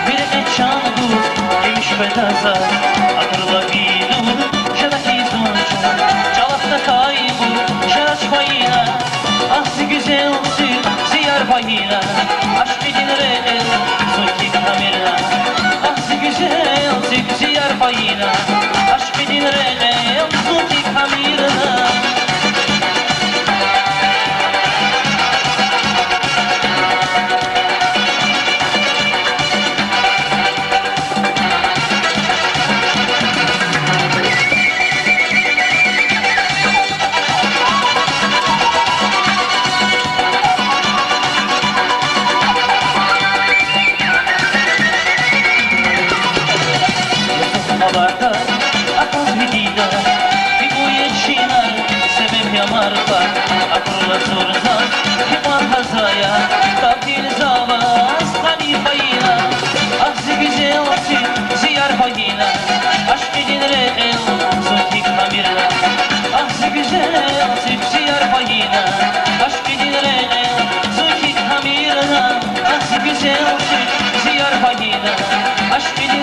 bir eçan dur, gümüş ve taza, akırla bidur, şadaki zonca, çalakta kaybur, şaraç payına, ahsi güzelsi, ziyar payına, aşk edinre el, soki kamerla, ahsi güzelsi, ziyar payına, aşk edinre el, soki kamerla. Abarta, akaz vidida, figuje čina, sebem ja marpa, akurla zorza, hipar hazaya, tabdil zava, stani fayina, ahzi güzelsi, ziyar fayina, aşk edin re'el, zulki kamirla, ahzi güzelsi, ziyar fayina, aşk edin re'el, zulki kamirla, ahzi güzelsi, ziyar fayina, aşk edin